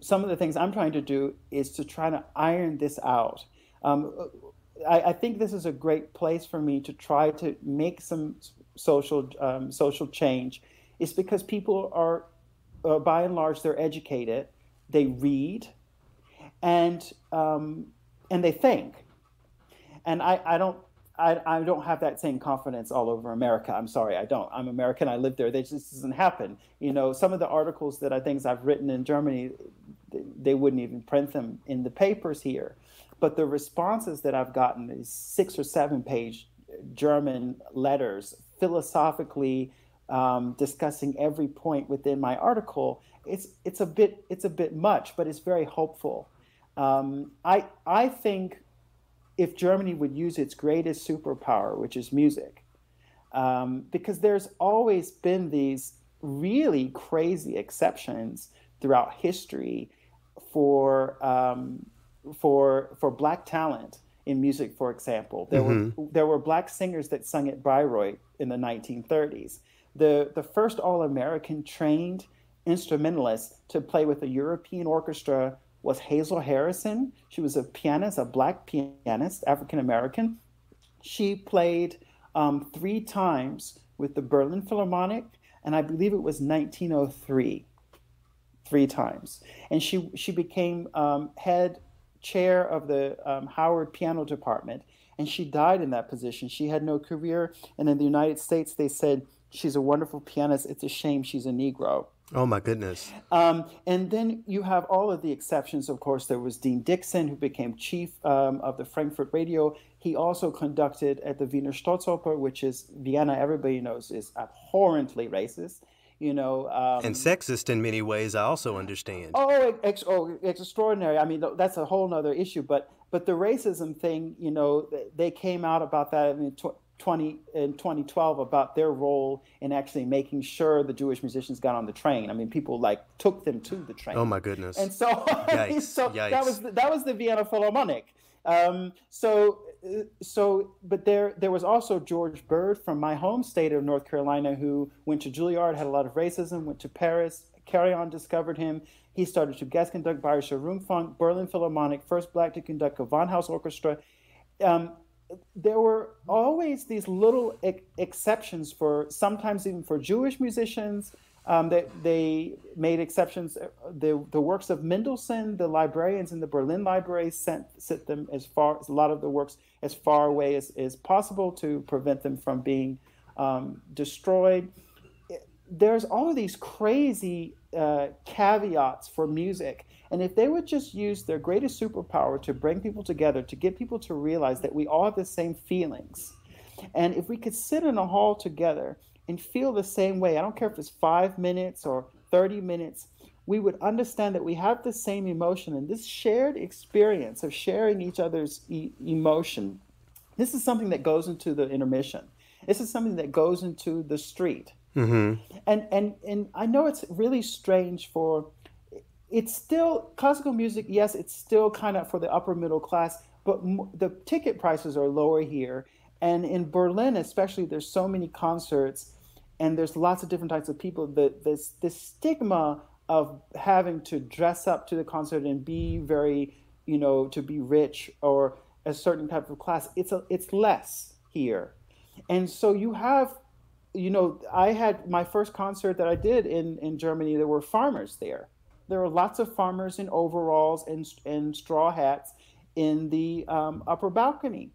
some of the things I'm trying to do is to try to iron this out. I think this is a great place for me to try to make some social change. It's because people are, by and large, they're educated, they read, and they think. And I don't have that same confidence all over America. I'm sorry, I don't. I'm American. I live there. This just doesn't happen. Some of the articles I've written in Germany, they wouldn't even print them in the papers here. But the responses that I've gotten is 6 or 7 page German letters, philosophically discussing every point within my article. It's a bit much, but it's very hopeful. I think if Germany would use its greatest superpower, which is music, because there's always been these really crazy exceptions throughout history for Black talent in music. For example, there were Black singers that sung at Bayreuth in the 1930s. The first all-American trained instrumentalist to play with a European orchestra was Hazel Harrison. She was a pianist, a Black pianist, African-American. She played 3 times with the Berlin Philharmonic, and I believe it was 1903, 3 times. And she became head chair of the Howard Piano Department. and she died in that position. She had no career. And in the United States, they said, she's a wonderful pianist. It's a shame she's a Negro. Oh my goodness. And then you have all of the exceptions. Of course, there was Dean Dixon, who became chief of the Frankfurt Radio. He also conducted at the Wiener Staatsoper, which is Vienna, everybody knows, is abhorrently racist. You know, And sexist in many ways, I also understand. it's extraordinary. I mean, that's a whole nother issue. But the racism thing, you know, they came out about that in 2012 about their role in actually making sure the Jewish musicians got on the train. I mean, people like took them to the train. Oh my goodness. And so, Yikes. so Yikes. that was the Vienna Philharmonic. But there was also George Bird from my home state of North Carolina, who went to Juilliard, had a lot of racism, went to Paris. Carry On discovered him. He started to guest conduct Bayerischer Rundfunk, Berlin Philharmonic, first black to conduct a Gewandhaus Orchestra. There were always these little exceptions for, sometimes even for Jewish musicians. They made exceptions. The works of Mendelssohn, the librarians in the Berlin Library sent them a lot of the works as far away as possible to prevent them from being destroyed. There's all of these crazy caveats for music. And if they would just use their greatest superpower to bring people together, to get people to realize that we all have the same feelings, and if we could sit in a hall together and feel the same way, I don't care if it's 5 minutes or 30 minutes, we would understand that we have the same emotion. And this shared experience of sharing each other's emotion, this is something that goes into the intermission. This is something that goes into the street. Mm-hmm. And I know it's really strange it's still classical music. Yes, it's still kind of for the upper middle class, but the ticket prices are lower here. And in Berlin, especially, there's so many concerts and there's lots of different types of people. This stigma of having to dress up to the concert and be very, to be rich or a certain type of class, it's less here. And so you have, I had my first concert that I did in Germany. There were farmers there. There were lots of farmers in overalls and straw hats in the upper balcony.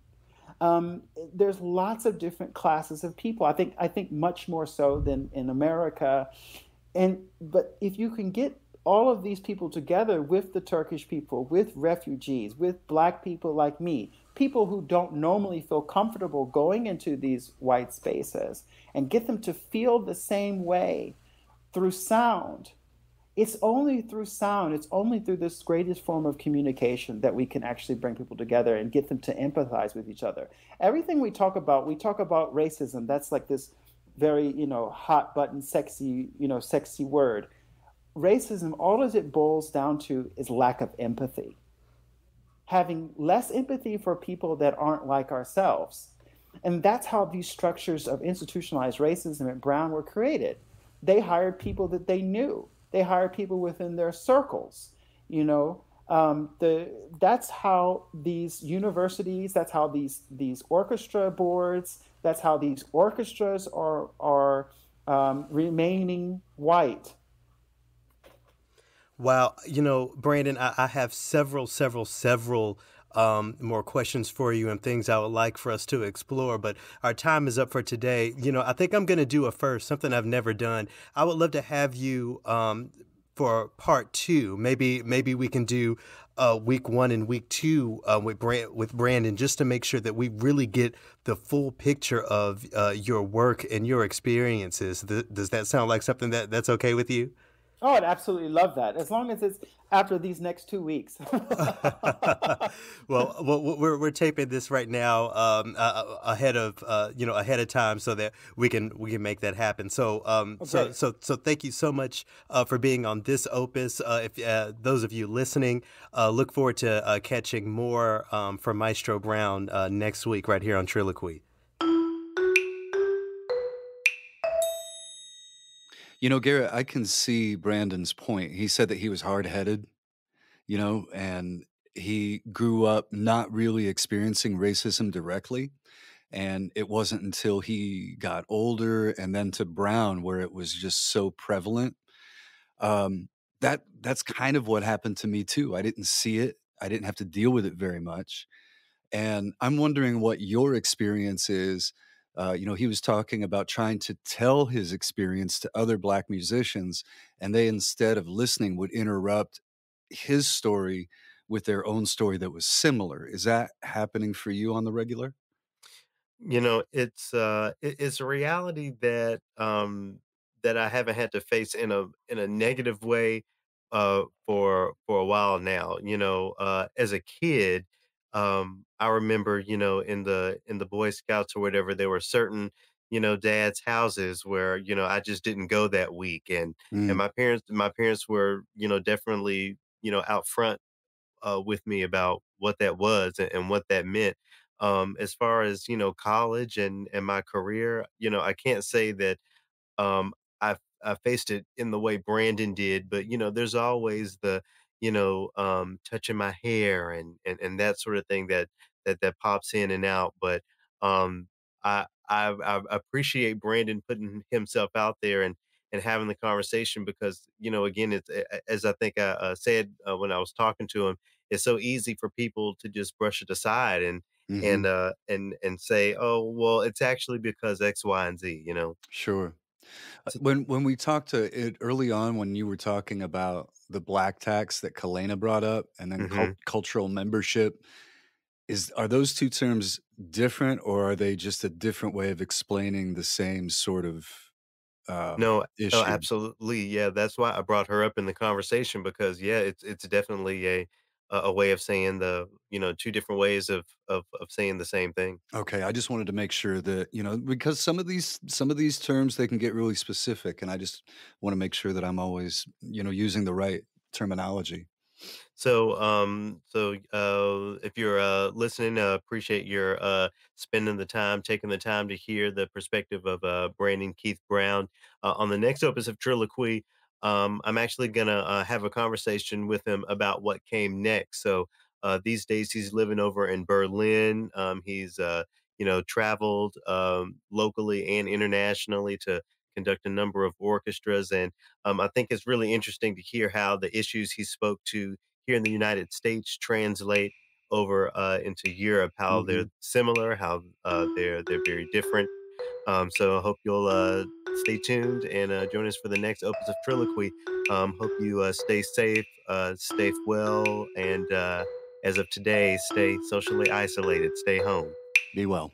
There's lots of different classes of people. I think much more so than in America. But if you can get all of these people together with the Turkish people, with refugees, with black people like me, people who don't normally feel comfortable going into these white spaces, and get them to feel the same way through sound. It's only through sound, it's only through this greatest form of communication that we can actually bring people together and get them to empathize with each other. Everything we talk about racism. That's like this very, hot button, sexy word. Racism, all as it boils down to is lack of empathy. Having less empathy for people that aren't like ourselves. And that's how these structures of institutionalized racism at Brown were created. They hired people that they knew. They hired people within their circles. That's how these universities, that's how these orchestra boards, that's how these orchestras are remaining white. Wow. Brandon, I have several more questions for you and things I would like for us to explore, but our time is up for today. I think I'm going to do a first, something I've never done. I would love to have you for part 2. Maybe we can do week 1 and week 2 with Brandon, just to make sure that we really get the full picture of your work and your experiences. Does that sound like something that's okay with you? Oh, I'd absolutely love that, as long as it's after these next 2 weeks. Well, we're taping this right now ahead of time, so that we can make that happen. So Okay. so thank you so much for being on this opus. If those of you listening, look forward to catching more from Maestro Brown next week right here on TRILLOQUY. Garrett, I can see Brandon's point. He said that he was hard-headed, and he grew up not really experiencing racism directly. And it wasn't until he got older and then to Brown where it was just so prevalent. That's kind of what happened to me too. I didn't see it. I didn't have to deal with it very much. And I'm wondering what your experience is. He was talking about trying to tell his experience to other Black musicians, and they, instead of listening, would interrupt his story with their own story that was similar. Is that happening for you on the regular? It's a reality that that I haven't had to face in a negative way for a while now. As a kid, I remember, in the Boy Scouts or whatever, there were certain, dad's houses where, I just didn't go that week. And Mm, my parents were, definitely, out front with me about what that was and what that meant. As far as, college and my career, I can't say that um, I faced it in the way Brandon did, but, there's always the, touching my hair and that sort of thing that pops in and out. But I appreciate Brandon putting himself out there and having the conversation because, again, as I think I said when I was talking to him, it's so easy for people to just brush it aside mhm, and say, oh, well, it's actually because X, Y, and Z. sure. So, When we talked to it early on, when you were talking about the black tax that Kalena brought up, and then mhm. cultural membership, are those 2 terms different, or are they just a different way of explaining the same sort of, No, oh, issue? absolutely, yeah, that's why I brought her up in the conversation because, yeah, it's definitely a way of saying 2 different ways of saying the same thing. Okay, I just wanted to make sure that, because some of these terms, they can get really specific, and I just wanna make sure that I'm always, using the right terminology. If you're listening, appreciate your spending the time, taking the time to hear the perspective of Brandon Keith Brown. On the next opus of Triloquy, I'm actually gonna have a conversation with him about what came next. So these days he's living over in Berlin. He's traveled locally and internationally to conduct a number of orchestras, and I think it's really interesting to hear how the issues he spoke to here in the United States translate over into Europe, how they're Mhm. similar, how they're very different. So I hope you'll stay tuned and join us for the next opus of Triloquy. Hope you stay safe, stay well, and as of today, stay socially isolated, stay home. Be well.